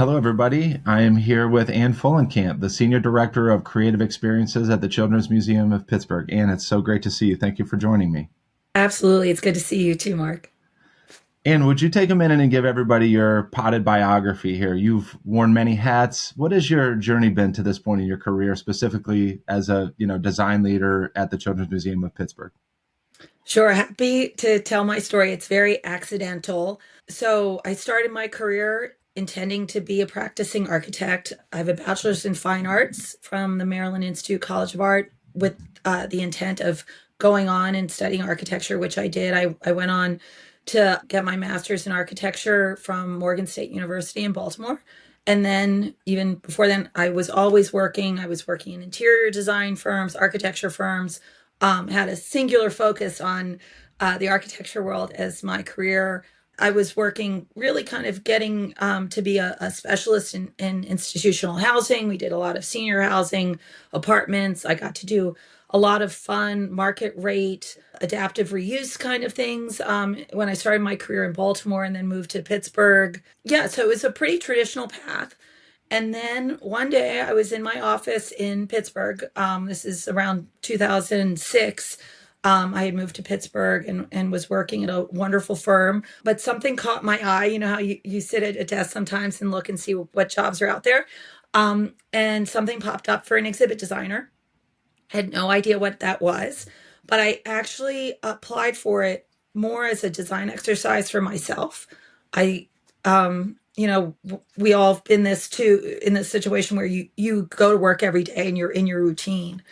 Hello, everybody. I am here with Anne Fullenkamp, the Senior Director of Creative Experiences at the Children's Museum of Pittsburgh. Anne, it's so great to see you. Thank you for joining me. Absolutely. It's good to see you too, Mark. Anne, would you take a minute and give everybody your potted biography here? You've worn many hats. What has your journey been to this point in your career, specifically as a design leader at the Children's Museum of Pittsburgh? Sure. Happy to tell my story. It's very accidental. So I started my career intending to be a practicing architect. I have a bachelor's in fine arts from the Maryland Institute College of Art with the intent of going on and studying architecture, which I did. I went on to get my master's in architecture from Morgan State University in Baltimore. And then, even before then, I was always working. I was working in interior design firms, architecture firms, had a singular focus on the architecture world as my career. I was working really kind of getting to be a specialist in institutional housing. We did a lot of senior housing, apartments. I got to do a lot of fun market rate, adaptive reuse kind of things when I started my career in Baltimore and then moved to Pittsburgh. Yeah, so it was a pretty traditional path. And then one day I was in my office in Pittsburgh. This is around 2006. I had moved to Pittsburgh and was working at a wonderful firm, but something caught my eye. You know how you sit at a desk sometimes and look and see what jobs are out there. And something popped up for an exhibit designer. Had no idea what that was, but I actually applied for it more as a design exercise for myself. I we all have been this too in this situation where you go to work every day and you're in your routine.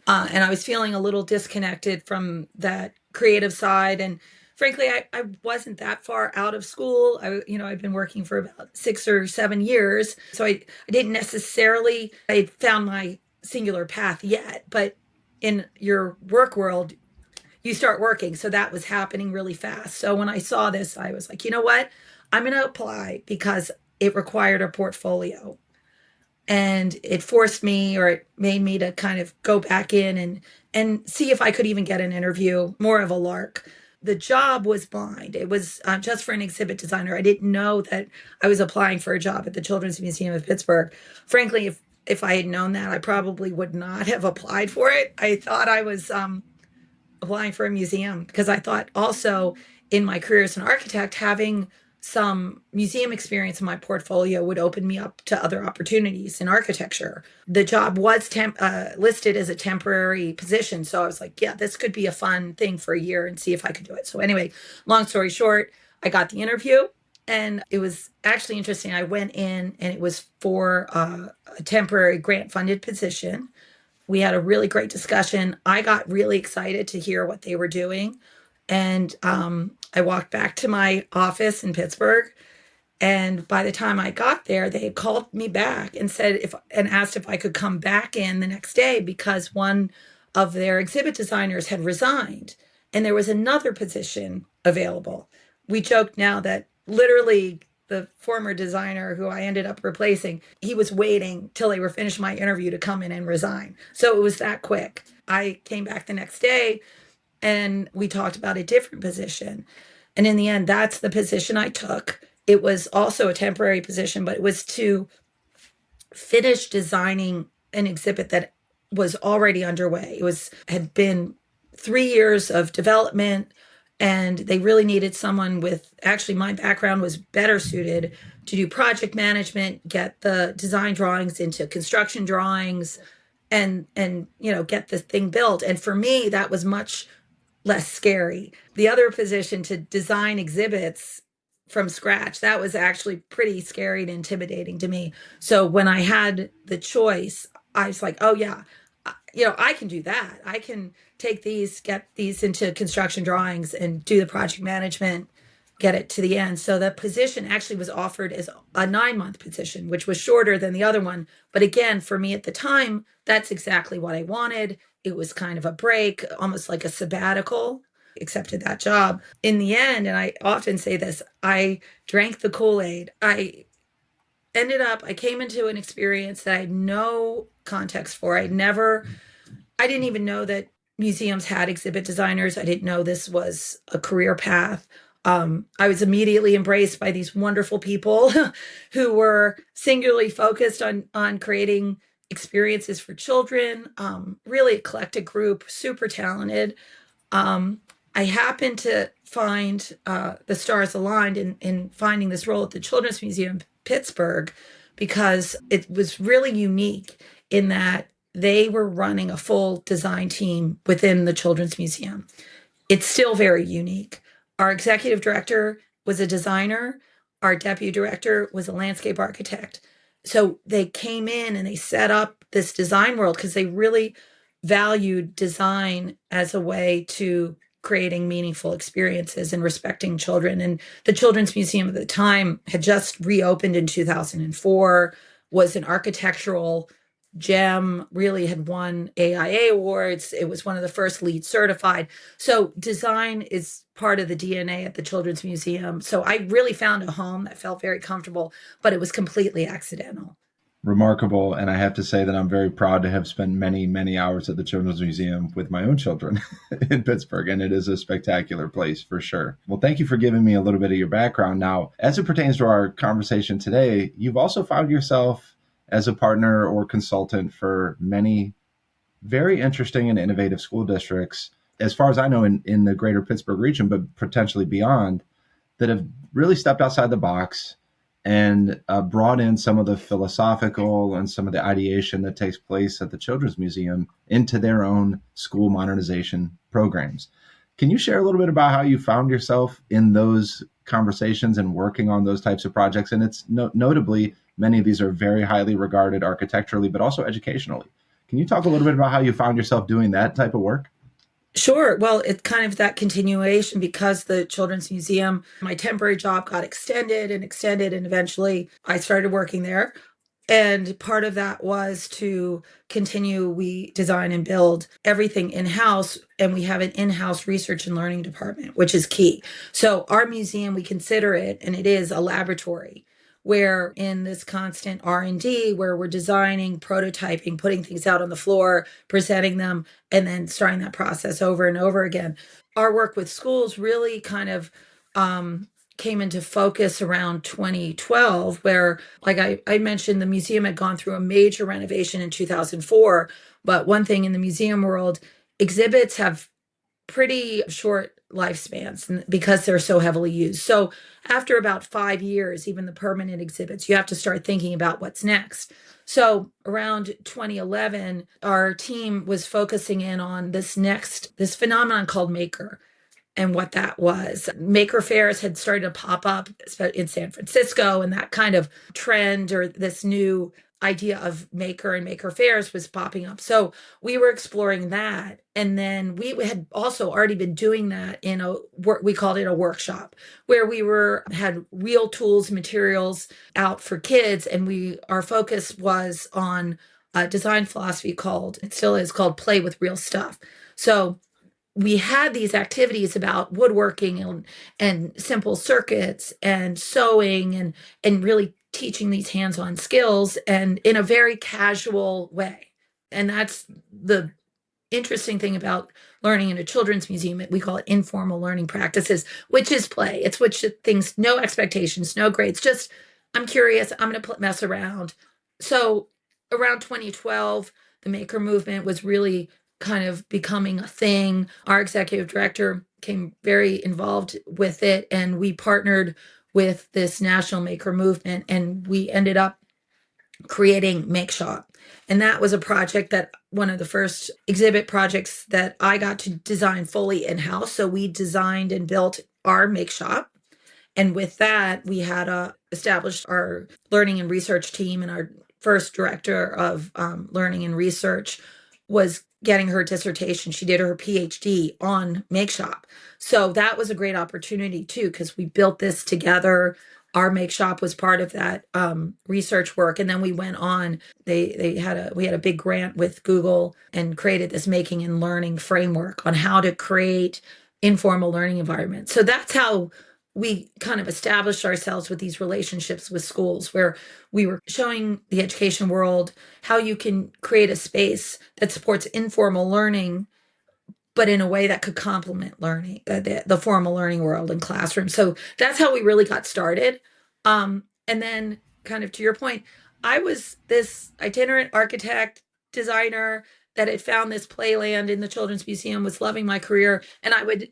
And I was feeling a little disconnected from that creative side. And frankly, I wasn't that far out of school. I've been working for about 6 or 7 years. So I didn't necessarily, I found my singular path yet, but in your work world, you start working. So that was happening really fast. So when I saw this, I was like, you know what? I'm going to apply because it required a portfolio, and it forced me, or it made me to kind of go back in and see if I could even get an interview, more of a lark. The job was blind. It was just for an exhibit designer. I didn't know that I was applying for a job at the Children's Museum of Pittsburgh. Frankly, if I had known that, I probably would not have applied for it. I thought I was applying for a museum because I thought also in my career as an architect, having some museum experience in my portfolio would open me up to other opportunities in architecture. The job was listed as a temporary position. So I was like, yeah, this could be a fun thing for a year and see if I could do it. So, anyway, long story short, I got the interview and it was actually interesting. I went in and it was for a temporary grant funded position. We had a really great discussion. I got really excited to hear what they were doing. And I walked back to my office in Pittsburgh. And by the time I got there, they had called me back and asked if I could come back in the next day because one of their exhibit designers had resigned and there was another position available. We joked now that literally the former designer who I ended up replacing, he was waiting till they were finished my interview to come in and resign. So it was that quick. I came back the next day and we talked about a different position. And in the end, that's the position I took. It was also a temporary position, but it was to finish designing an exhibit that was already underway. Had been 3 years of development, and they really needed someone with, actually my background was better suited to do project management, get the design drawings into construction drawings, and get the thing built. And for me, that was much less scary. The other position, to design exhibits from scratch, that was actually pretty scary and intimidating to me. So when I had the choice, I was like, oh yeah, I can do that. I can get these into construction drawings and do the project management, get it to the end. So the position actually was offered as a 9-month position, which was shorter than the other one. But again, for me at the time, that's exactly what I wanted. It was kind of a break, almost like a sabbatical. Accepted that job. In the end, and I often say this, I drank the Kool-Aid. I came into an experience that I had no context for. I didn't even know that museums had exhibit designers. I didn't know this was a career path. I was immediately embraced by these wonderful people who were singularly focused on creating experiences for children. Really eclectic group, super talented. um, I happened to find the stars aligned in finding this role at the Children's Museum in Pittsburgh because it was really unique in that they were running a full design team within the Children's Museum. It's still very unique. Our executive director was a designer, our deputy director was a landscape architect. So they came in and they set up this design world because they really valued design as a way to creating meaningful experiences and respecting children. And the Children's Museum at the time had just reopened in 2004, was an architectural gem, really had won AIA awards. It was one of the first LEED certified. So design is part of the DNA at the Children's Museum. So I really found a home that felt very comfortable, but it was completely accidental. Remarkable. And I have to say that I'm very proud to have spent many, many hours at the Children's Museum with my own children in Pittsburgh. And it is a spectacular place for sure. Well, thank you for giving me a little bit of your background. Now, as it pertains to our conversation today, you've also found yourself as a partner or consultant for many very interesting and innovative school districts, as far as I know, in the greater Pittsburgh region, but potentially beyond, that have really stepped outside the box and brought in some of the philosophical and some of the ideation that takes place at the Children's Museum into their own school modernization programs. Can you share a little bit about how you found yourself in those conversations and working on those types of projects? And it's notably, many of these are very highly regarded architecturally, but also educationally. Can you talk a little bit about how you found yourself doing that type of work? Sure. Well, it's kind of that continuation because the Children's Museum, my temporary job got extended, and eventually I started working there. And part of that was to continue. We design and build everything in house, and we have an in house research and learning department, which is key. So, our museum, we consider it, and it is a laboratory where in this constant R&D where we're designing, prototyping, putting things out on the floor, presenting them, and then starting that process over and over again. Our work with schools really kind of came into focus around 2012, where, like I mentioned, the museum had gone through a major renovation in 2004. But one thing in the museum world, exhibits have pretty short lifespans because they're so heavily used. So after about 5 years, even the permanent exhibits, you have to start thinking about what's next. So around 2011, our team was focusing in on this phenomenon called maker and what that was. Maker fairs had started to pop up in San Francisco, and that kind of trend or this new idea of maker and maker fairs was popping up. So we were exploring that. And then we had also already been doing that in we called it a workshop where had real tools, materials out for kids. And our focus was on a design philosophy it still is called play with real stuff. So we had these activities about woodworking and simple circuits and sewing and really teaching these hands-on skills and in a very casual way. And that's the interesting thing about learning in a children's museum. We call it informal learning practices, which is play. It's which things, no expectations, no grades, just I'm curious, I'm going to mess around. So around 2012, the maker movement was really kind of becoming a thing. Our executive director became very involved with it, and we partnered with this national maker movement, and we ended up creating Make Shop. And that was a project that one of the first exhibit projects that I got to design fully in house. So we designed and built our Make Shop. And with that, we had established our learning and research team, and our first director of learning and research was getting her dissertation. She did her PhD on Make Shop. So that was a great opportunity too, because we built this together. Our Make Shop was part of that research work, and then we went on. We had a big grant with Google and created this making and learning framework on how to create informal learning environments. So that's how we kind of established ourselves with these relationships with schools, where we were showing the education world how you can create a space that supports informal learning, but in a way that could complement learning, the formal learning world in classrooms. So that's how we really got started. And then, kind of to your point, I was this itinerant architect, designer that had found this playland in the Children's Museum, was loving my career, and I would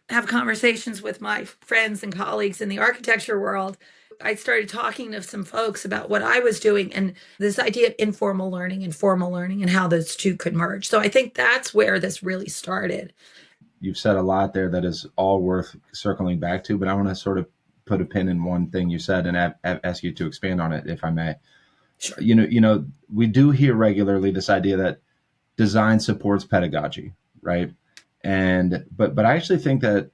have conversations with my friends and colleagues in the architecture world. I started talking to some folks about what I was doing and this idea of informal learning and formal learning and how those two could merge. So I think that's where this really started. You've said a lot there that is all worth circling back to, but I want to sort of put a pin in one thing you said and ask you to expand on it, if I may. Sure. We do hear regularly this idea that design supports pedagogy, right? But I actually think that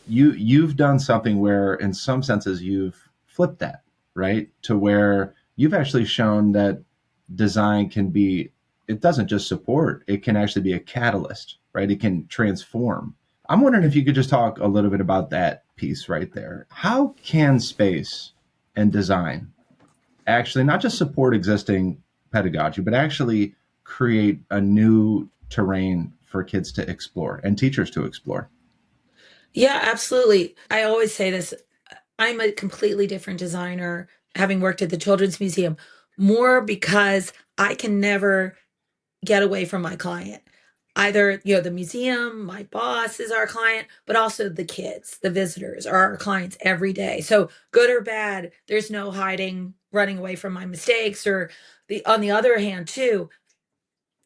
you've done something where, in some senses, you've flipped that, right? To where you've actually shown that design can be, it doesn't just support, it can actually be a catalyst, right? It can transform. I'm wondering if you could just talk a little bit about that piece right there. How can space and design actually not just support existing pedagogy, but actually create a new terrain for kids to explore and teachers to explore? Yeah, absolutely. I always say this. I'm a completely different designer, having worked at the Children's Museum, more because I can never get away from my client. Either, the museum, my boss is our client, but also the kids, the visitors are our clients every day. So good or bad, there's no hiding, running away from my mistakes. Or on the other hand, too,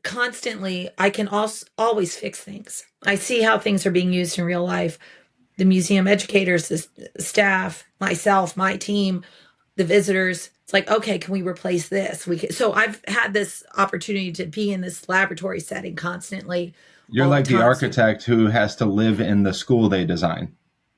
constantly I can also always fix things. I see how things are being used in real life. The museum educators, the staff, myself, my team, the visitors. It's like, okay, can we replace this? So I've had this opportunity to be in this laboratory setting constantly, You're all the like the time. So architect who has to live in the school they design.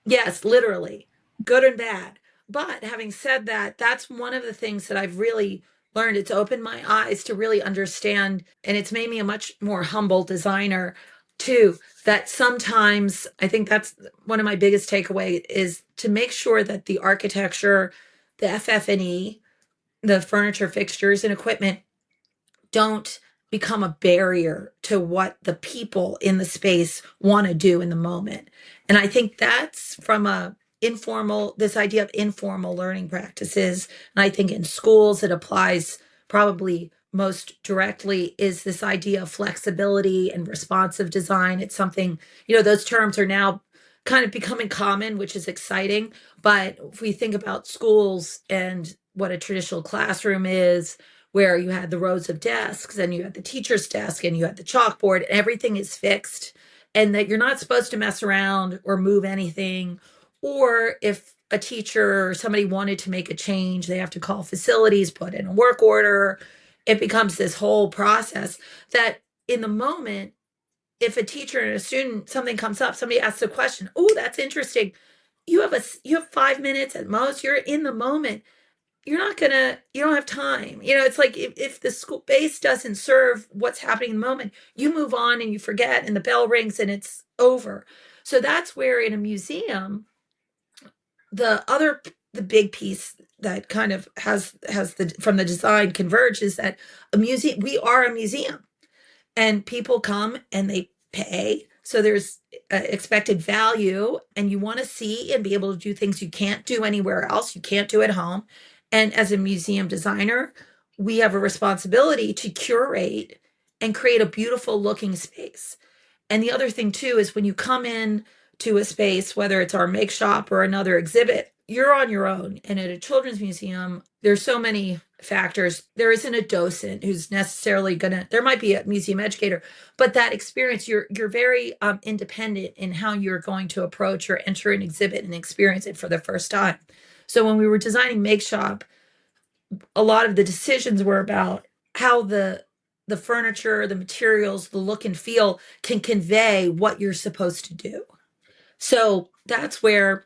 yes, literally, good and bad. But having said that, that's one of the things that I've really learned. It's opened my eyes to really understand, and it's made me a much more humble designer too. That sometimes I think that's one of my biggest takeaway is to make sure that the architecture, the FF&E, the furniture, fixtures, and equipment don't become a barrier to what the people in the space want to do in the moment. And I think that's from this idea of informal learning practices. And I think in schools it applies probably most directly is this idea of flexibility and responsive design. It's something, those terms are now kind of becoming common, which is exciting. But if we think about schools and what a traditional classroom is, where you had the rows of desks and you had the teacher's desk and you had the chalkboard, and everything is fixed, and that you're not supposed to mess around or move anything. Or if a teacher or somebody wanted to make a change, they have to call facilities, put in a work order. It becomes this whole process that in the moment, if a teacher and a student, something comes up, somebody asks a question, oh, that's interesting. You have 5 minutes at most. You're in the moment. You don't have time. It's like if the school base doesn't serve what's happening in the moment, you move on and you forget, and the bell rings and it's over. So that's where in a museum, the big piece that kind of has the from the design converge is that we are a museum, and people come and they pay. So there's expected value, and you want to see and be able to do things you can't do anywhere else, you can't do at home. And as a museum designer, we have a responsibility to curate and create a beautiful looking space. And the other thing too is when you come in to a space, whether it's our make shop or another exhibit, you're on your own. And at a children's museum, there's so many factors. There isn't a docent who's necessarily there might be a museum educator, but that experience, you're very independent in how you're going to approach or enter an exhibit and experience it for the first time. So when we were designing make shop, a lot of the decisions were about how the furniture, the materials, the look and feel can convey what you're supposed to do. So that's where,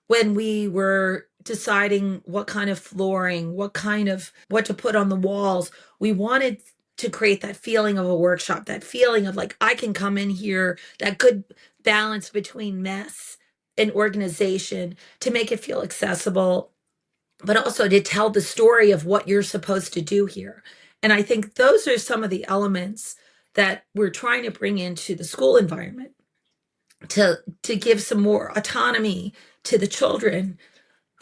when we were deciding what kind of flooring, what to put on the walls, we wanted to create that feeling of a workshop, that feeling of like, I can come in here, that good balance between mess and organization to make it feel accessible, but also to tell the story of what you're supposed to do here. And I think those are some of the elements that we're trying to bring into the school environment to give some more autonomy to the children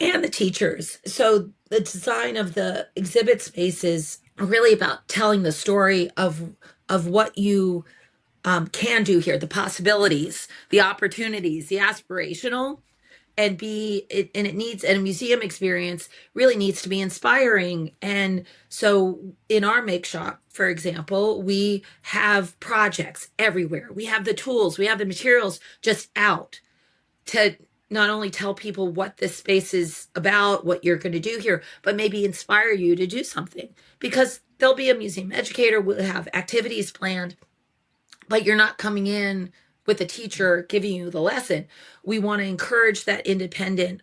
and the teachers. So the design of the exhibit space is really about telling the story of what you can do here, the possibilities, the opportunities, the aspirational, and it needs, and a museum experience really needs to be inspiring. And so in our make shop, for example, we have projects everywhere. We have the tools, we have the materials just out to not only tell people what this space is about, what you're going to do here, but maybe inspire you to do something, because there'll be a museum educator will have activities planned, but you're not coming in with a teacher giving you the lesson. We want to encourage that independent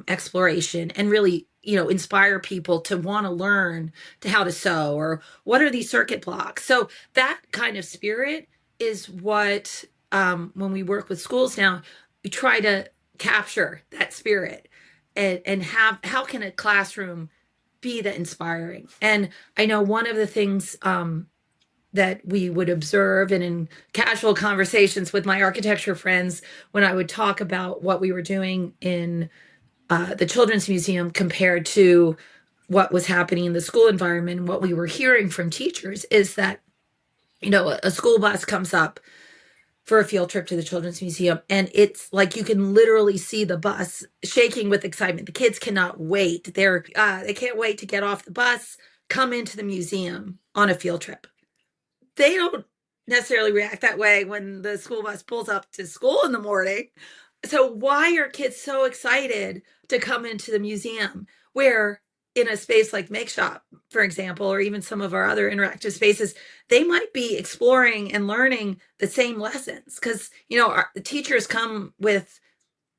exploration and really, inspire people to want to learn to how to sew, or what are these circuit blocks. So that kind of spirit is what, when we work with schools now, we try to capture that spirit, and have, how can a classroom be that inspiring. And I know one of the things that we would observe, and in casual conversations with my architecture friends, when I would talk about what we were doing in the Children's Museum compared to what was happening in the school environment, and what we were hearing from teachers, is that, a school bus comes up for a field trip to the Children's Museum, and it's like you can literally see the bus shaking with excitement. The kids cannot wait. They can't wait to get off the bus, come into the museum on a field trip. They don't necessarily react that way when the school bus pulls up to school in the morning. So why are kids so excited to come into the museum, where in a space like Make Shop, for example, or even some of our other interactive spaces, they might be exploring and learning the same lessons, because the teachers come with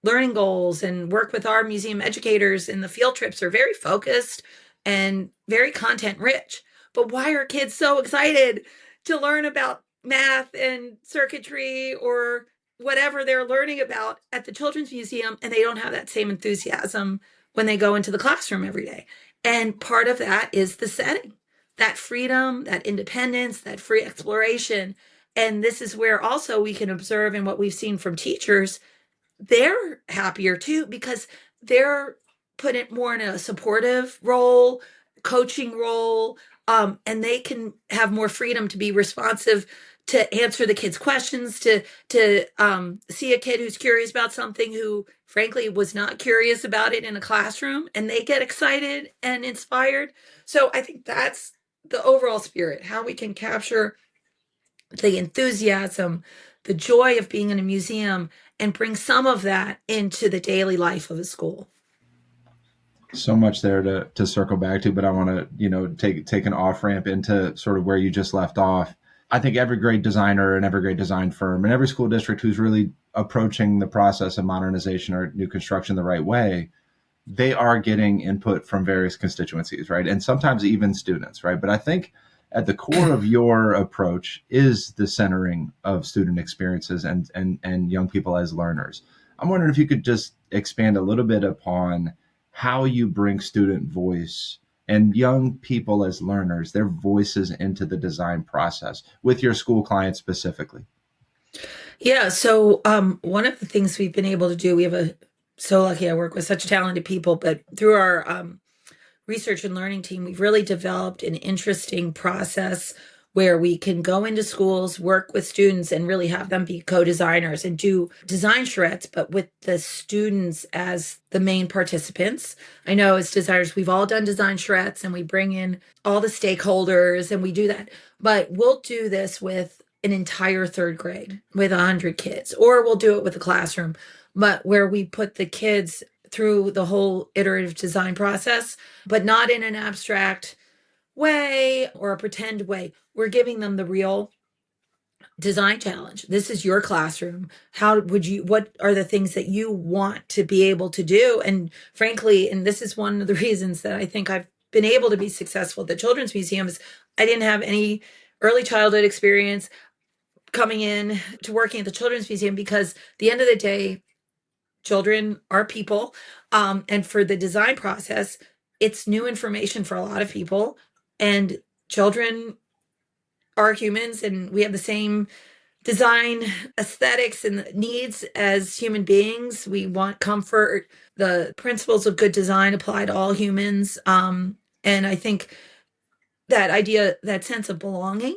learning goals and work with our museum educators, and the field trips are very focused and very content rich. But why are kids so excited to learn about math and circuitry or whatever they're learning about at the Children's Museum, and they don't have that same enthusiasm when they go into the classroom every day? And part of that is the setting, that freedom, that independence, that free exploration. And this is where also we can observe, and what we've seen from teachers, they're happier too, because they're put it more in a supportive role, coaching role, and they can have more freedom to be responsive, to answer the kids' questions, to see a kid who's curious about something who frankly was not curious about it in a classroom, and they get excited and inspired. So I think that's the overall spirit, how we can capture the enthusiasm, the joy of being in a museum, and bring some of that into the daily life of a school. So much there to circle back to, but I want to take an off ramp into sort of where you just left off. I think every great designer and every great design firm and every school district who's really approaching the process of modernization or new construction the right way, they are getting input from various constituencies, right? And sometimes even students, right? But I think at the core of your approach is the centering of student experiences and young people as learners. I'm wondering if you could just expand a little bit upon how you bring student voice and young people as learners, their voices into the design process with your school clients specifically. Yeah. So one of the things we've been able to do, we have so lucky, I work with such talented people, but through our research and learning team, we've really developed an interesting process where we can go into schools, work with students, and really have them be co-designers and do design charrettes, but with the students as the main participants. I know as designers, we've all done design charrettes, and we bring in all the stakeholders and we do that, but we'll do this with an entire third grade with 100 kids, or we'll do it with a classroom, but where we put the kids through the whole iterative design process, but not in an abstract way or a pretend way. We're giving them the real design challenge. This is your classroom. What are the things that you want to be able to do? And frankly, and this is one of the reasons that I think I've been able to be successful at the Children's Museum, is I didn't have any early childhood experience coming in to working at the Children's Museum, because at the end of the day, children are people. And for the design process, it's new information for a lot of people. And children are humans and we have the same design aesthetics and needs as human beings. We want comfort. The principles of good design apply to all humans. And I think that idea, that sense of belonging,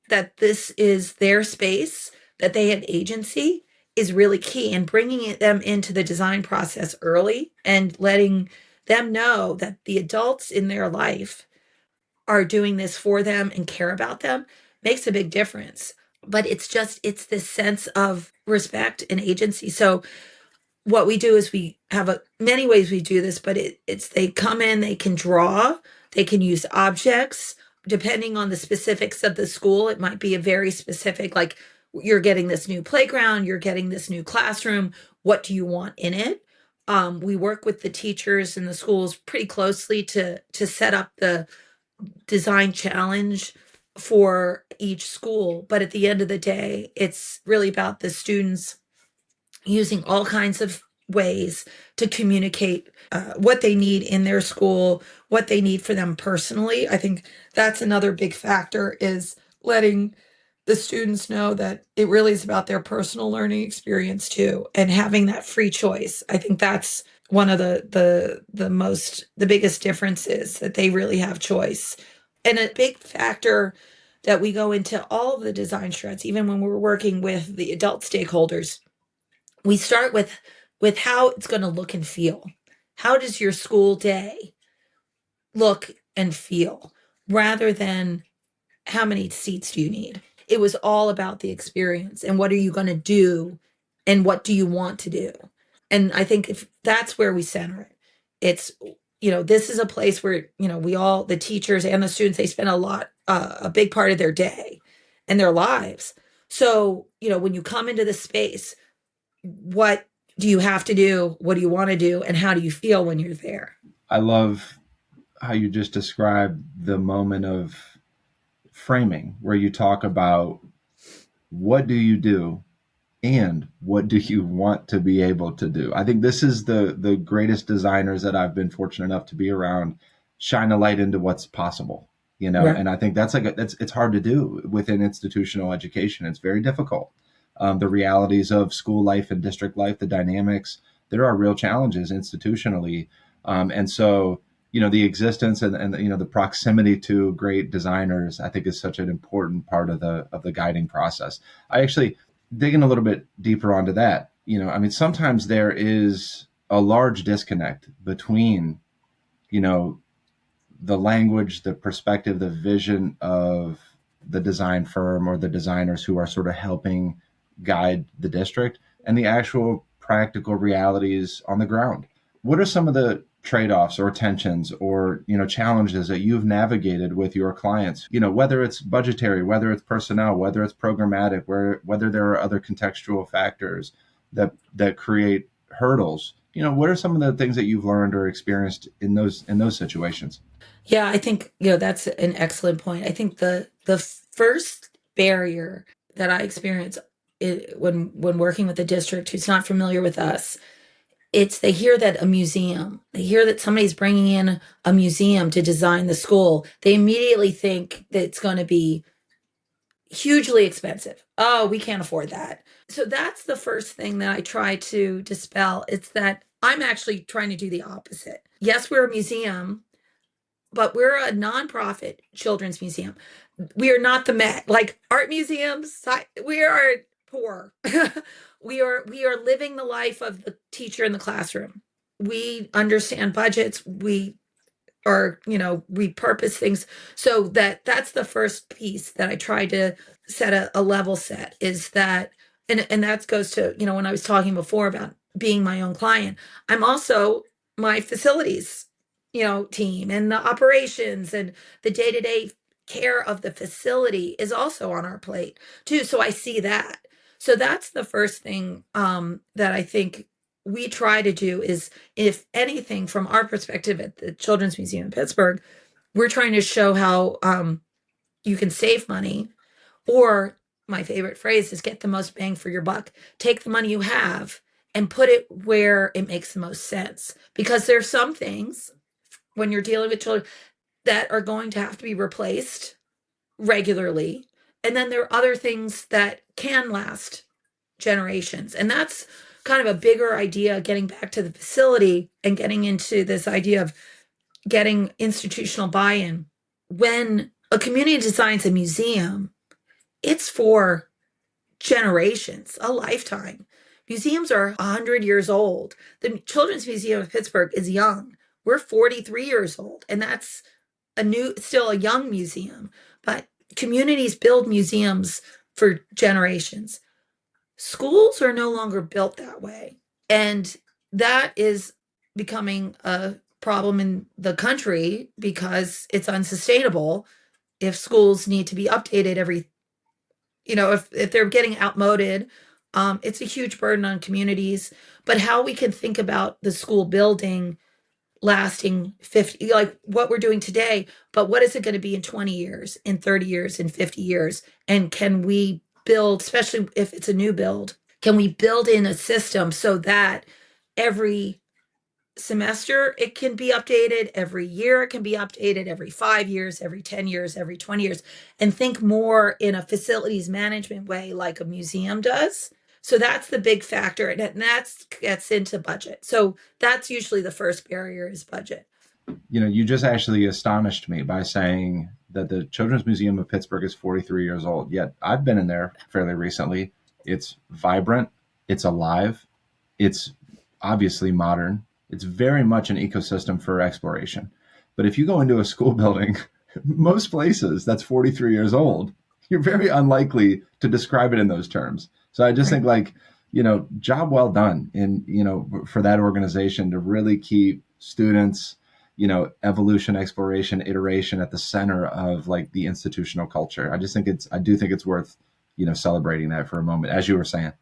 that this is their space, that they have agency is really key. And bringing them into the design process early and letting them know that the adults in their life are doing this for them and care about them makes a big difference. But it's this sense of respect and agency. So what we do is we have many ways we do this, but it's they come in, they can draw, they can use objects. Depending on the specifics of the school, it might be a very specific, like you're getting this new playground, you're getting this new classroom. What do you want in it? We work with the teachers in the schools pretty closely to set up the design challenge for each school. But at the end of the day, it's really about the students using all kinds of ways to communicate what they need in their school, what they need for them personally. I think that's another big factor is letting the students know that it really is about their personal learning experience too, and having that free choice. I think that's one of the biggest differences, that they really have choice. And a big factor that we go into all of the design shreds, even when we're working with the adult stakeholders, we start with how it's going to look and feel. How does your school day look and feel, rather than how many seats do you need? It was all about the experience and what are you going to do and what do you want to do? And I think if that's where we center it, it's, this is a place where, we all, the teachers and the students, they spend a big part of their day and their lives. So, when you come into the space, what do you have to do? What do you want to do? And how do you feel when you're there? I love how you just described the moment of framing where you talk about what do you do and what do you want to be able to do. I think this is the greatest designers that I've been fortunate enough to be around shine a light into what's possible, Right. and I think it's hard to do within institutional education. It's very difficult. The realities of school life and district life, the dynamics, there are real challenges institutionally. And so, the existence and the proximity to great designers, I think, is such an important part of the guiding process. I actually digging a little bit deeper onto that. I mean, sometimes there is a large disconnect between, you know, the language, the perspective, the vision of the design firm or the designers who are sort of helping guide the district and the actual practical realities on the ground. What are some of the trade-offs or tensions or challenges that you've navigated with your clients, whether it's budgetary, whether it's personnel, whether it's programmatic, whether there are other contextual factors that create hurdles? What are some of the things that you've learned or experienced in those situations? Yeah, I think, that's an excellent point. I think the first barrier that I experience when working with a district who's not familiar with us, it's they hear that a museum, they hear that somebody's bringing in a museum to design the school. They immediately think that it's going to be hugely expensive. Oh, we can't afford that. So that's the first thing that I try to dispel. It's that I'm actually trying to do the opposite. Yes, we're a museum, but we're a nonprofit children's museum. We are not the Met. Like art museums, we are poor. We are living the life of the teacher in the classroom. We understand budgets. We or repurpose things, so that's the first piece that I try to set a level set, is that, and that goes to, when I was talking before about being my own client, I'm also my facilities team, and the operations and the day-to-day care of the facility is also on our plate too. So I see that. So that's the first thing that I think we try to do is, if anything, from our perspective at the Children's Museum in Pittsburgh, we're trying to show how you can save money, or my favorite phrase is get the most bang for your buck. Take the money you have and put it where it makes the most sense. Because there's some things when you're dealing with children that are going to have to be replaced regularly. And then there are other things that can last generations. And that's kind of a bigger idea, getting back to the facility and getting into this idea of getting institutional buy-in. When a community designs a museum, it's for generations, a lifetime. Museums are 100 years old. The Children's Museum of Pittsburgh is young. We're 43 years old, and that's still a young museum. But communities build museums for generations. Schools are no longer built that way. And that is becoming a problem in the country because it's unsustainable if schools need to be updated every, if they're getting outmoded. It's a huge burden on communities. But how we can think about the school building lasting 50, like what we're doing today, but what is it going to be in 20 years, in 30 years, in 50 years? And can we build, especially if it's a new build, can we build in a system so that every semester it can be updated, every year it can be updated, every 5 years, every 10 years, every 20 years, and think more in a facilities management way like a museum does. So that's the big factor, and that gets into budget. So that's usually the first barrier is budget. You just actually astonished me by saying that the Children's Museum of Pittsburgh is 43 years old. Yet I've been in there fairly recently. It's vibrant, it's alive, it's obviously modern. It's very much an ecosystem for exploration. But if you go into a school building, most places that's 43 years old, you're very unlikely to describe it in those terms. So I just Right. think like, job well done in, for that organization to really keep students, evolution, exploration, iteration at the center of like the institutional culture. I do think it's worth, celebrating that for a moment, as you were saying.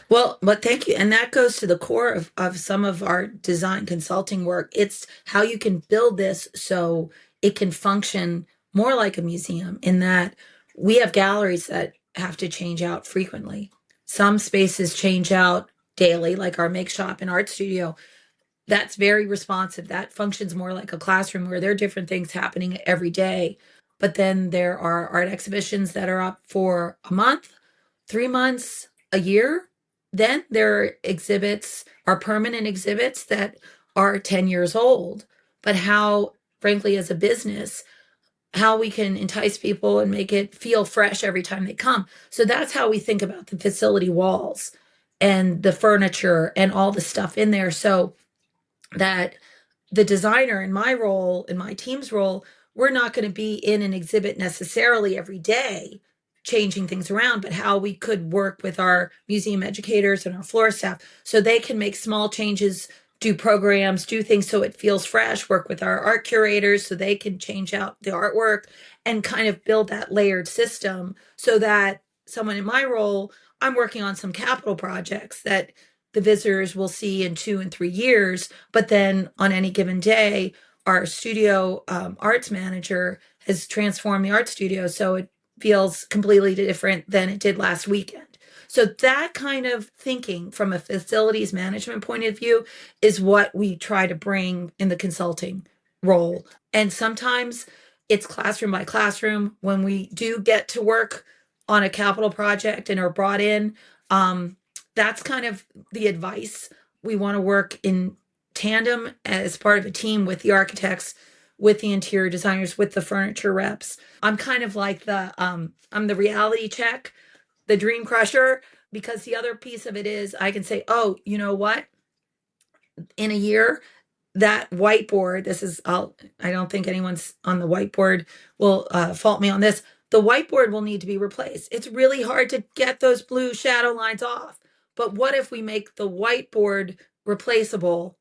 Well, but thank you. And that goes to the core of some of our design consulting work. It's how you can build this so it can function more like a museum, in that we have galleries that have to change out frequently. Some spaces change out daily, like our make shop and art studio. That's very responsive. That functions more like a classroom where there are different things happening every day. But then there are art exhibitions that are up for a month, 3 months, a year. Then there are exhibits, are permanent exhibits that are 10 years old. But how, frankly, as a business, how we can entice people and make it feel fresh every time they come. So that's how we think about the facility walls and the furniture and all the stuff in there. So that the designer in my role, in my team's role, we're not going to be in an exhibit necessarily every day changing things around, but how we could work with our museum educators and our floor staff so they can make small changes, do programs, do things so it feels fresh, work with our art curators so they can change out the artwork and kind of build that layered system so that someone in my role, I'm working on some capital projects that the visitors will see in 2 and 3 years. But then on any given day, our studio arts manager has transformed the art studio so it feels completely different than it did last weekend. So that kind of thinking from a facilities management point of view is what we try to bring in the consulting role. And sometimes it's classroom by classroom. When we do get to work on a capital project and are brought in, that's kind of the advice. We want to work in tandem as part of a team with the architects, with the interior designers, with the furniture reps. I'm kind of like I'm the reality check, the dream crusher, because the other piece of it is I can say, oh, you know what? In a year, that whiteboard, I don't think anyone's on the whiteboard will fault me on this. The whiteboard will need to be replaced. It's really hard to get those blue shadow lines off. But what if we make the whiteboard replaceable,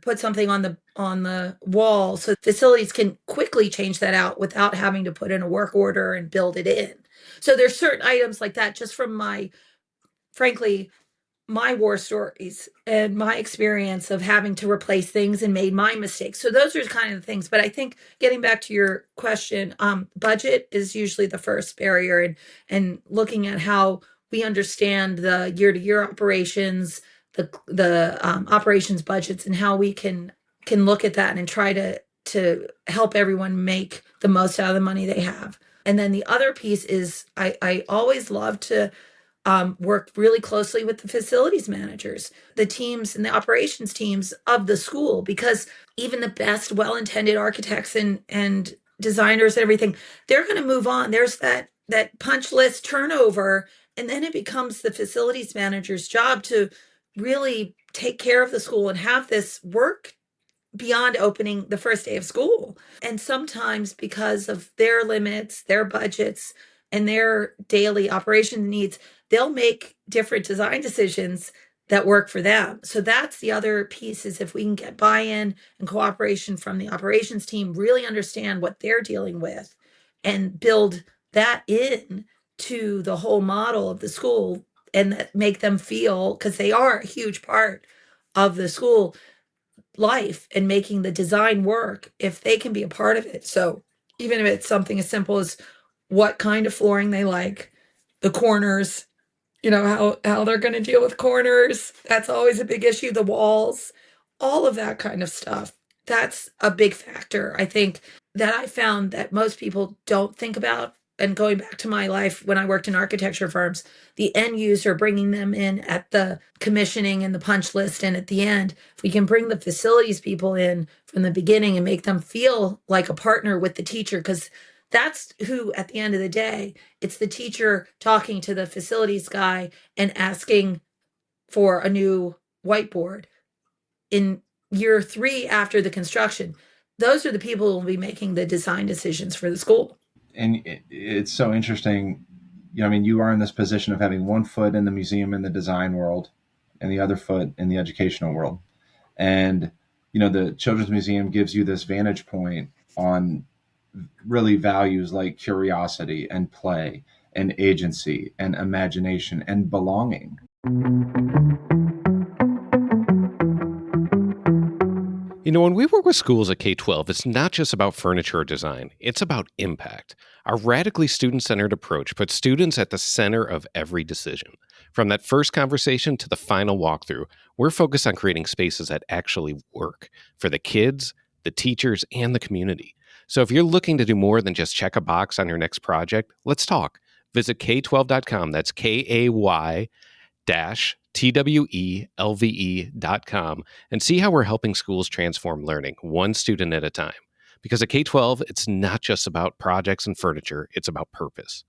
put something on the wall so facilities can quickly change that out without having to put in a work order and build it in. So there's certain items like that just from frankly, my war stories and my experience of having to replace things and made my mistakes. So those are kind of the things. But I think getting back to your question, budget is usually the first barrier, and looking at how we understand the year to year operations, the operations budgets, and how we can look at that and try to help everyone make the most out of the money they have. And then the other piece is I always love to work really closely with the facilities managers, the teams and the operations teams of the school, because even the best well-intended architects and designers and everything, they're going to move on. There's that punch list turnover, and then it becomes the facilities manager's job to really take care of the school and have this work beyond opening the first day of school. And sometimes, because of their limits, their budgets, and their daily operation needs, they'll make different design decisions that work for them. So that's the other piece, is if we can get buy-in and cooperation from the operations team, really understand what they're dealing with and build that in to the whole model of the school, and that make them feel, because they are a huge part of the school life and making the design work, if they can be a part of it. So even if it's something as simple as what kind of flooring they like, the corners, how they're going to deal with corners, that's always a big issue, the walls, all of that kind of stuff. That's a big factor, I think, that I found that most people don't think about. And going back to my life when I worked in architecture firms, the end user, bringing them in at the commissioning and the punch list, and at the end, if we can bring the facilities people in from the beginning and make them feel like a partner with the teacher, because that's who, at the end of the day, it's the teacher talking to the facilities guy and asking for a new whiteboard in year 3 after the construction. Those are the people who will be making the design decisions for the school. And it's so interesting. I mean, you are in this position of having one foot in the museum and the design world, and the other foot in the educational world. And the Children's Museum gives you this vantage point on really values like curiosity and play and agency and imagination and belonging. When we work with schools at K 12, it's not just about furniture or design, it's about impact. Our radically student centered approach puts students at the center of every decision. From that first conversation to the final walkthrough, we're focused on creating spaces that actually work for the kids, the teachers, and the community. So if you're looking to do more than just check a box on your next project, let's talk. Visit K12.com. That's KAY TWELVE.com and see how we're helping schools transform learning one student at a time. Because at K 12, it's not just about projects and furniture, it's about purpose.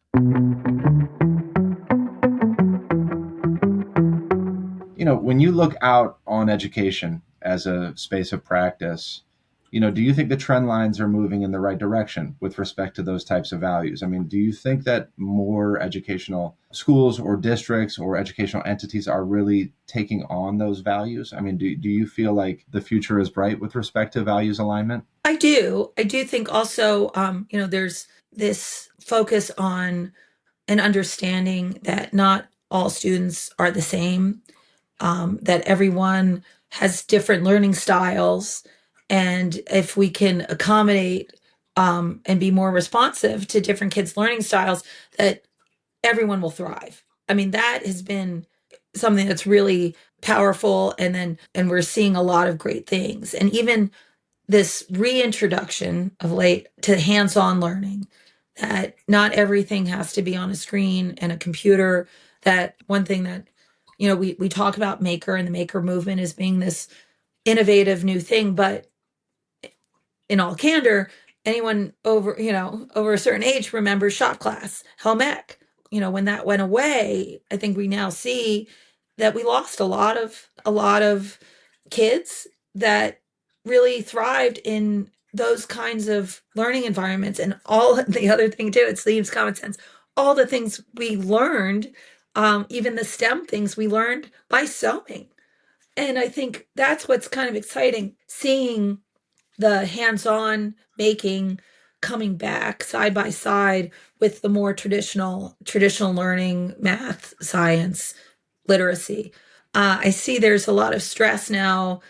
When you look out on education as a space of practice, do you think the trend lines are moving in the right direction with respect to those types of values? I mean, do you think that more educational schools or districts or educational entities are really taking on those values? I mean, do you feel like the future is bright with respect to values alignment? I do. I do think also, there's this focus on an understanding that not all students are the same, that everyone has different learning styles. And if we can accommodate and be more responsive to different kids' learning styles, that everyone will thrive. I mean, that has been something that's really powerful. And we're seeing a lot of great things. And even this reintroduction of late to hands-on learning, that not everything has to be on a screen and a computer. That one thing that, we talk about maker and the maker movement as being this innovative new thing, but in all candor, anyone over a certain age remembers shop class, home ec. When that went away, I think we now see that we lost a lot of kids that really thrived in those kinds of learning environments. And all the other thing too, it seems common sense, all the things we learned, even the STEM things we learned by sewing. And I think that's what's kind of exciting, seeing the hands-on making coming back side by side with the more traditional learning, math, science, literacy. I see there's a lot of stress now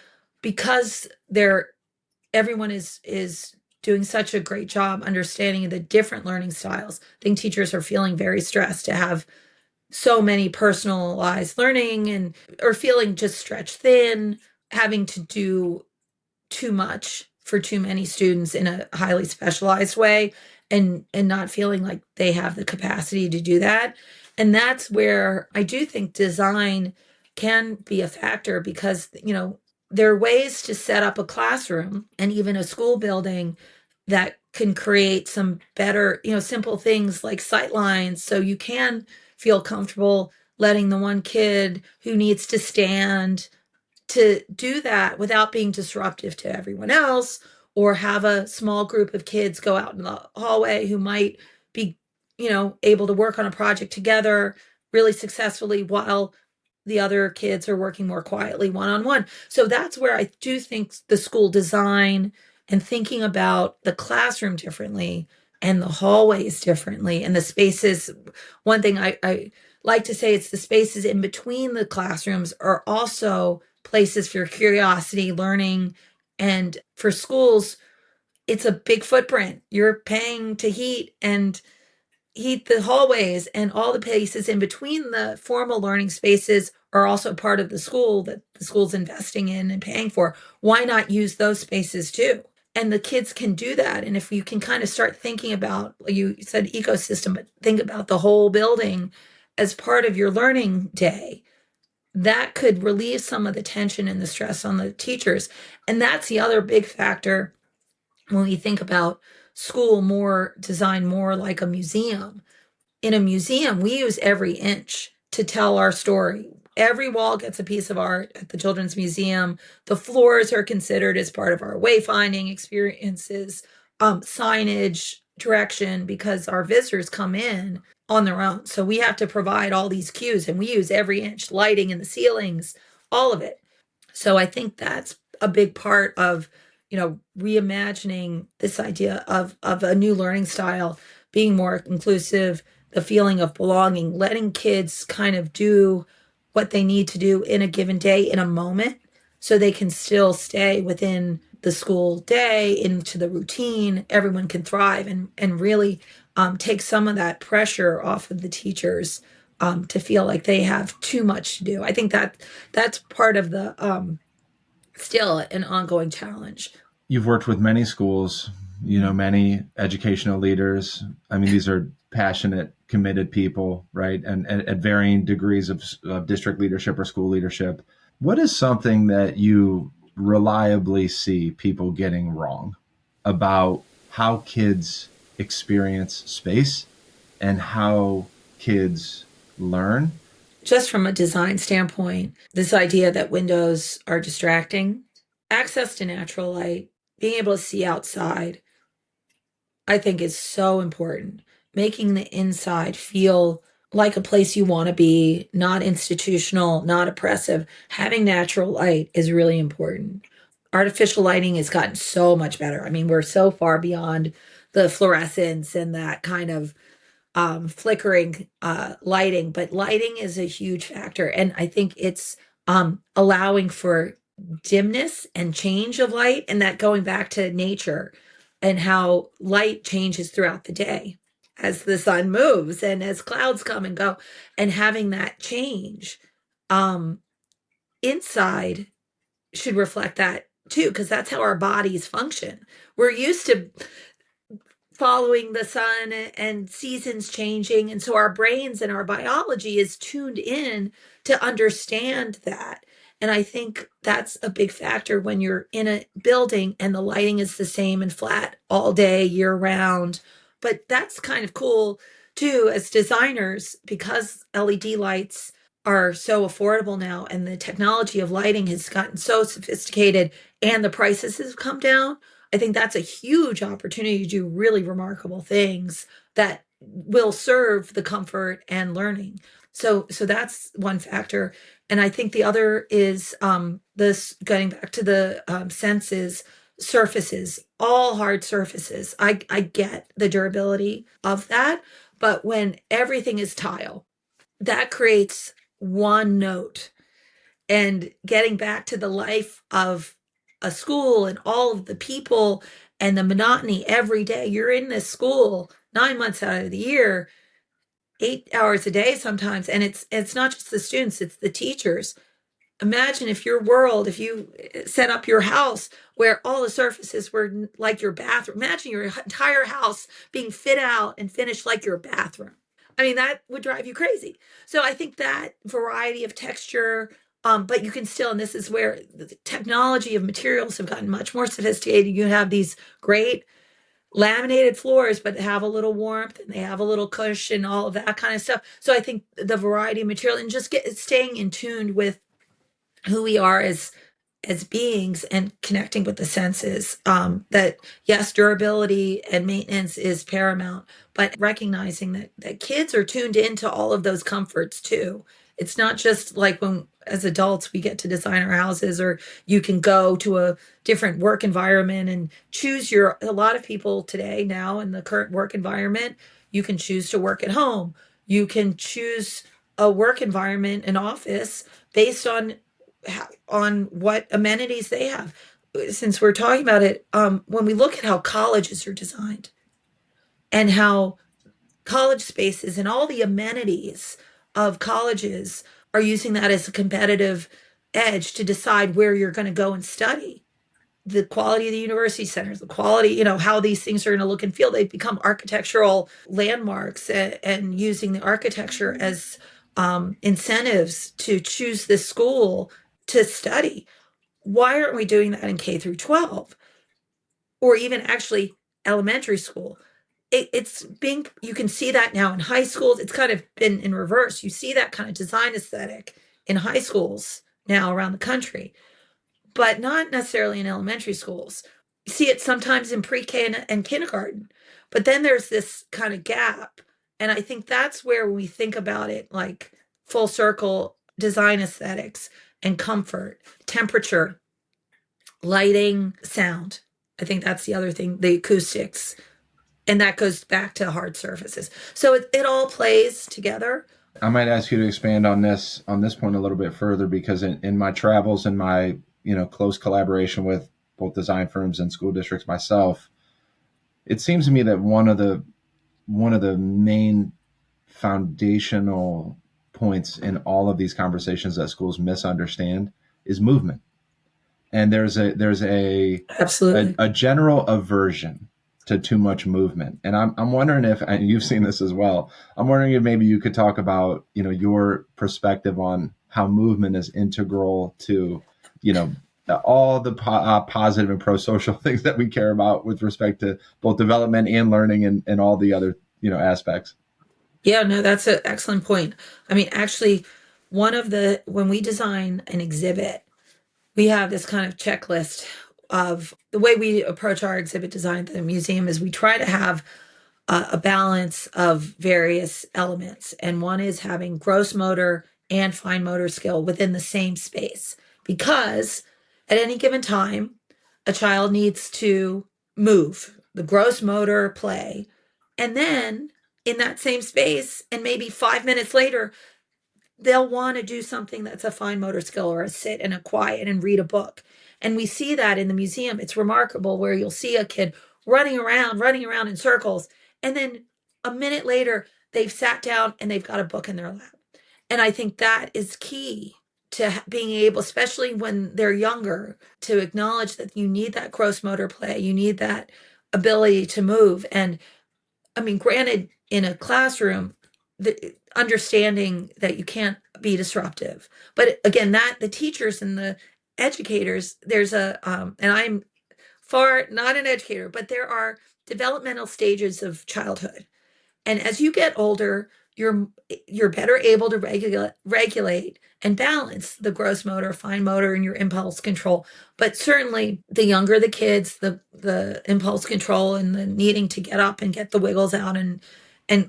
because everyone is doing such a great job understanding the different learning styles. I think teachers are feeling very stressed to have so many personalized learning, and or feeling just stretched thin, having to do too much for too many students in a highly specialized way. and not feeling like they have the capacity to do that. And that's where I do think design can be a factor, because there are ways to set up a classroom and even a school building that can create some better, simple things like sight lines, so you can feel comfortable letting the one kid who needs to stand to do that without being disruptive to everyone else, or have a small group of kids go out in the hallway who might be, able to work on a project together really successfully while the other kids are working more quietly one on one. So that's where I do think the school design and thinking about the classroom differently and the hallways differently and the spaces. One thing I like to say, it's the spaces in between the classrooms are also places for curiosity, learning. And for schools, it's a big footprint. You're paying to heat the hallways, and all the places in between the formal learning spaces are also part of the school that the school's investing in and paying for. Why not use those spaces too? And the kids can do that. And if you can kind of start thinking about, you said ecosystem, but think about the whole building as part of your learning day, that could relieve some of the tension and the stress on the teachers. And that's the other big factor when we think about school more designed more like a museum. In a museum, we use every inch to tell our story. Every wall gets a piece of art at the Children's Museum. The floors are considered as part of our wayfinding experiences, signage, direction, because our visitors come in on their own. So we have to provide all these cues, and we use every inch, lighting in the ceilings, all of it. So I think that's a big part of, reimagining this idea of a new learning style, being more inclusive, the feeling of belonging, letting kids kind of do what they need to do in a given day, in a moment, so they can still stay within the school day, into the routine. Everyone can thrive, and really take some of that pressure off of the teachers, to feel like they have too much to do. I think that's part of the still an ongoing challenge. You've worked with many schools, many educational leaders. I mean, these are passionate, committed people, right? And at varying degrees of district leadership or school leadership. What is something that you reliably see people getting wrong about how kids experience space and how kids learn? Just from a design standpoint, this idea that windows are distracting, access to natural light, being able to see outside, I think is so important. Making the inside feel like a place you want to be, not institutional, not oppressive. Having natural light is really important. Artificial lighting has gotten so much better. I mean, we're so far beyond the fluorescence and that kind of flickering lighting, but lighting is a huge factor. And I think it's allowing for dimness and change of light, and that going back to nature and how light changes throughout the day as the sun moves and as clouds come and go, and having that change um, inside should reflect that too, because that's how our bodies function. We're used to following the sun and seasons changing. And so our brains and our biology is tuned in to understand that. And I think that's a big factor when you're in a building and the lighting is the same and flat all day, year round. But that's kind of cool too, as designers, because LED lights are so affordable now and the technology of lighting has gotten so sophisticated and the prices have come down. I think that's a huge opportunity to do really remarkable things that will serve the comfort and learning. So that's one factor. And I think the other is this, getting back to the senses, surfaces, all hard surfaces. I get the durability of that, but when everything is tile, that creates one note. And getting back to the life of a school and all of the people and the monotony every day. You're in this school 9 months out of the year, 8 hours a day sometimes, and it's not just the students, it's the teachers. imagine if if you set up your house where all the surfaces were like your bathroom. Imagine your entire house being fit out and finished like your bathroom. I mean, that would drive you crazy. So I think that variety of texture, but you can still, and this is where the technology of materials have gotten much more sophisticated. You have these great laminated floors, but they have a little warmth and they have a little cushion, all of that kind of stuff. So I think the variety of material and just staying in tune with who we are as beings and connecting with the senses, that yes, durability and maintenance is paramount, but recognizing that kids are tuned into all of those comforts too. It's not just like when as adults we get to design our houses, or you can go to a different work environment and choose a lot of people today now in the current work environment, you can choose to work at home. You can choose a work environment, an office, based on what amenities they have. Since we're talking about it, when we look at how colleges are designed and how college spaces and all the amenities of colleges are using that as a competitive edge to decide where you're going to go and study. The quality of the university centers, the quality, how these things are going to look and feel. They've become architectural landmarks, and using the architecture as incentives to choose this school to study. Why aren't we doing that in K through 12, or even actually elementary school? You can see that now in high schools. It's kind of been in reverse. You see that kind of design aesthetic in high schools now around the country, but not necessarily in elementary schools. You see it sometimes in pre-K and kindergarten, but then there's this kind of gap. And I think that's where we think about it like full circle design aesthetics and comfort, temperature, lighting, sound. I think that's the other thing, the acoustics. And that goes back to hard surfaces. So it all plays together. I might ask you to expand on this point a little bit further, because in my travels and my close collaboration with both design firms and school districts myself, it seems to me that one of the main foundational points in all of these conversations that schools misunderstand is movement. And there's Absolutely a general aversion to too much movement. And I'm wondering if, and you've seen this as well, I'm wondering if maybe you could talk about, your perspective on how movement is integral to, all the positive and pro-social things that we care about with respect to both development and learning and all the other, aspects. Yeah, no, that's an excellent point. I mean, actually, when we design an exhibit, we have this kind of checklist of the way we approach our exhibit design at the museum is we try to have a balance of various elements. And one is having gross motor and fine motor skill within the same space. Because at any given time, a child needs to move, the gross motor play, and then in that same space, and maybe 5 minutes later, they'll want to do something that's a fine motor skill, or a sit and a quiet and read a book. And we see that in the museum. It's remarkable where you'll see a kid running around in circles. And then a minute later, they've sat down and they've got a book in their lap. And I think that is key to being able, especially when they're younger, to acknowledge that you need that gross motor play. You need that ability to move. And I mean, granted, in a classroom, understanding that you can't be disruptive. But again, that the teachers and the educators, there's and I'm far not an educator, but there are developmental stages of childhood. And as you get older, you're better able to regulate and balance the gross motor, fine motor, and your impulse control. But certainly, the younger the kids, the impulse control and the needing to get up and get the wiggles out and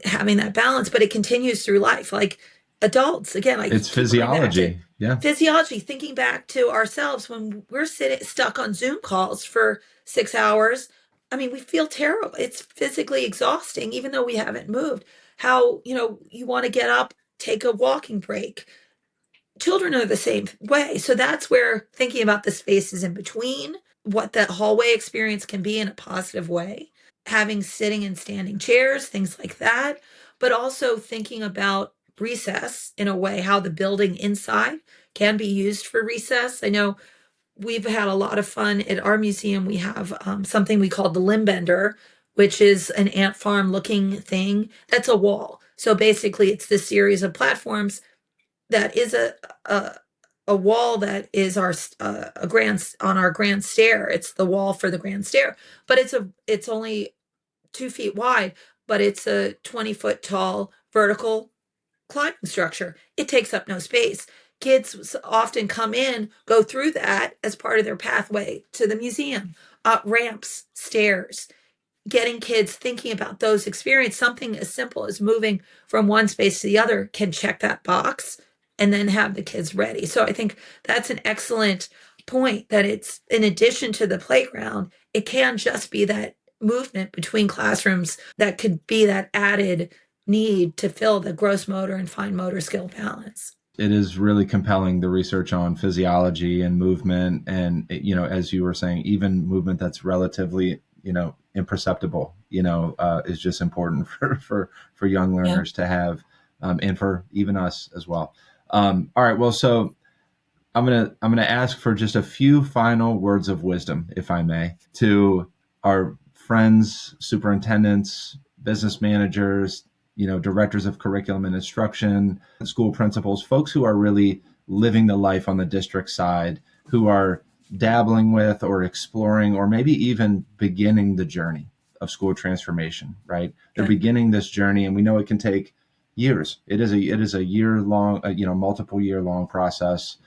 having that balance. But it continues through life, like adults. Again, it's physiology. Yeah, physiology. Thinking back to ourselves when we're sitting stuck on Zoom calls for 6 hours. I mean, we feel terrible. It's physically exhausting, even though we haven't moved. How, you want to get up, take a walking break. Children are the same way. So that's where thinking about the spaces in between, what that hallway experience can be in a positive way, having sitting and standing chairs, things like that, but also thinking about recess in a way, how the building inside can be used for recess. I know we've had a lot of fun at our museum. We have something we call the limb bender, which is an ant farm looking thing. That's a wall. So basically, it's this series of platforms that is a wall that is our a grand on our grand stair. It's the wall for the grand stair, but it's only 2 feet wide, but it's a 20-foot tall vertical climbing structure. It takes up no space. Kids often come in, go through that as part of their pathway to the museum. Ramps, stairs, getting kids thinking about those experiences. Something as simple as moving from one space to the other can check that box and then have the kids ready. So I think that's an excellent point, that it's in addition to the playground, it can just be that movement between classrooms that could be that added need to fill the gross motor and fine motor skill balance. It is really compelling, the research on physiology and movement. And, as you were saying, even movement that's relatively, imperceptible, is just important for young learners to have, and for even us as well. All right. Well, so I'm gonna ask for just a few final words of wisdom, if I may, to our friends, superintendents, business managers, directors of curriculum and instruction, school principals, folks who are really living the life on the district side, who are dabbling with or exploring or maybe even beginning the journey of school transformation, right? They're beginning this journey, and we know it can take years. It is a year long, multiple year long process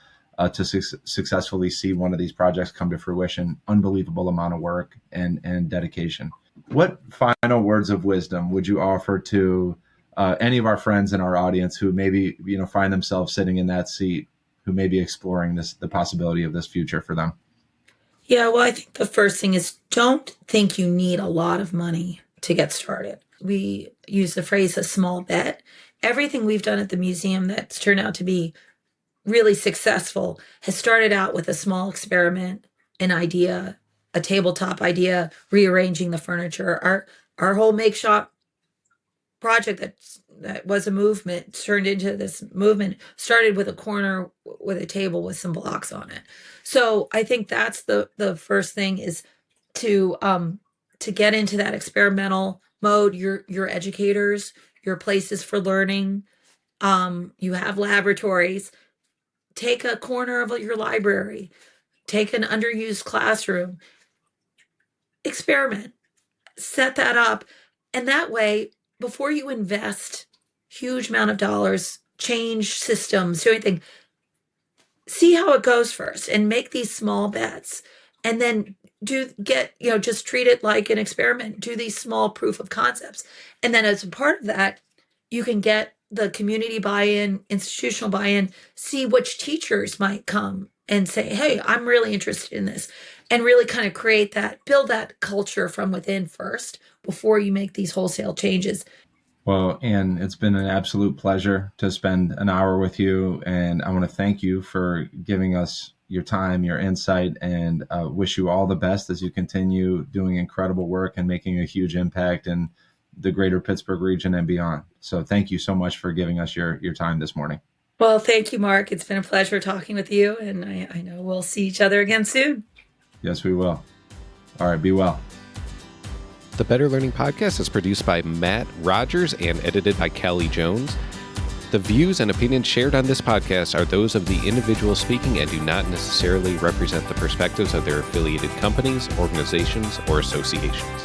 to successfully see one of these projects come to fruition. Unbelievable amount of work and dedication. What final words of wisdom would you offer to any of our friends in our audience who maybe find themselves sitting in that seat, who may be exploring the possibility of this future for them? Yeah, well, I think the first thing is, don't think you need a lot of money to get started. We use the phrase a small bet. Everything we've done at the museum that's turned out to be really successful has started out with a small experiment, an idea, a tabletop idea, rearranging the furniture. Our whole make shop project that was a movement turned into this movement, started with a corner with a table with some blocks on it. So I think that's the first thing, is to get into that experimental mode. Your educators, your places for learning, you have laboratories. Take a corner of your library, take an underused classroom, experiment, set that up. And that way, before you invest huge amount of dollars, change systems, do anything, see how it goes first and make these small bets. And then just treat it like an experiment, do these small proof of concepts. And then as a part of that, you can get the community buy-in, institutional buy-in, see which teachers might come and say, hey, I'm really interested in this, and really kind of build that culture from within first before you make these wholesale changes. Well, Anne, it's been an absolute pleasure to spend an hour with you, and I want to thank you for giving us your time, your insight, and wish you all the best as you continue doing incredible work and making a huge impact in the greater Pittsburgh region and beyond. So thank you so much for giving us your time this morning. Well, thank you, Mark. It's been a pleasure talking with you, and I know we'll see each other again soon. Yes, we will. All right, be well. The Better Learning Podcast is produced by Matt Rogers and edited by Callie Jones. The views and opinions shared on this podcast are those of the individual speaking and do not necessarily represent the perspectives of their affiliated companies, organizations, or associations.